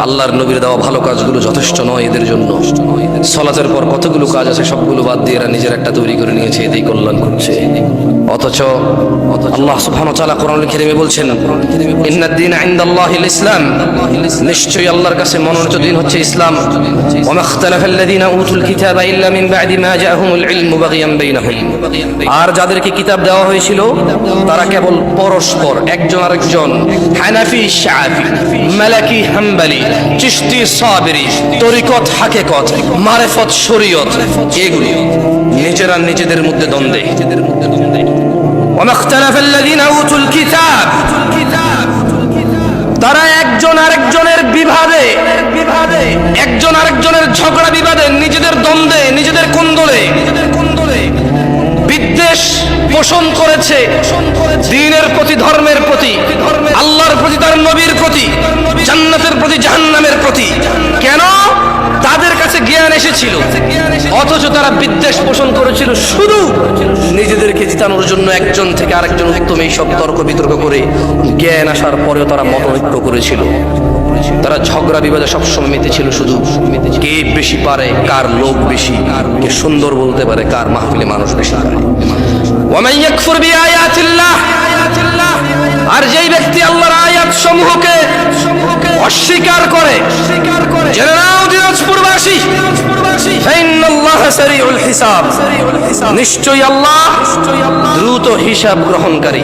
আল্লাহর নবীর দেওয়া ভালো কাজগুলো যথেষ্ট নয় এদের জন্য। সালাতের পর কতগুলো কাজ আছে সবগুলো বাদ দিয়ে এরা নিজের একটা তৈরি করে নিয়েছে, এতেই কল্যাণ করছে। অথচ আল্লাহ সুবহানাহু ওয়া তাআলা কোরআনুল কারীমে বলছেন, ইন্নাদ দীনা ইনদাল্লাহিল ইসলাম, নিশ্চয়ই আল্লাহর কাছে মনোনীত দিন হচ্ছে ইসলাম। ওয়া মাখতালাফাল্লাযীনা উতুল কিতাবা ইল্লা মিন বা'দি মা জাআহুমুল ইলমু বাগিয়ান বাইনাহুম, আর যাদেরকে কিতাব দেওয়া হয়েছিল তারা কেবল পরস্পর একজন আরেকজন, হানাফি শাফি, মালাকি হাম্বলি, চিশতি সাবিরি, তরিকত হাকিকত, মারিফত শরীয়ত, এগুলো নিজেরা নিজেদের মধ্যে দ্বন্দ্বে। ওয়া মাখতালাফাল্লাযীনা উতুল কিতাব, তারা একজন আরেকজনের বিবাদে, একজন আরেকজনের ঝগড়া বিবাদে, নিজেদের দ্বন্দ্বে, নিজেদের কোন্দলে বিদ্বেষ পোষণ করেছে দ্বীনের প্রতি, ধর্মের প্রতি, আল্লাহর প্রতি, তার নবীর প্রতি, জান্নাতের প্রতি, জাহান্নামের প্রতি। কেন? তাদের কাছে জ্ঞান এসেছিল, অথচ তারা বিদ্বেষ পোষণ করেছিল শুধু নিজেদেরকে জিতানোর জন্য। একজন থেকে আরেকজন উত্তম এইসব তর্ক বিতর্ক করে জ্ঞান আসার পরেও তারা মতৈক্য করেছিল। তারা ঝগড়া বিবাদে সবসময় মেতেছিল, শুধু কে বেশি পারে, কার লোক বেশি, কে সুন্দর বলতে পারে, কার মাহফিলে মানুষ বেশি পারে। ওয়ামান ইয়াকফুর বিআয়াতিল্লাহ, আর যেই ব্যক্তি আল্লাহর আয়াত সমূহকে অস্বীকার করে, জেনে নাও দিনাজপুরবাসী, ফাইন্নাল্লাহা সারিউল হিসাব, নিশ্চয়ই আল্লাহ দ্রুত হিসাব গ্রহণকারী।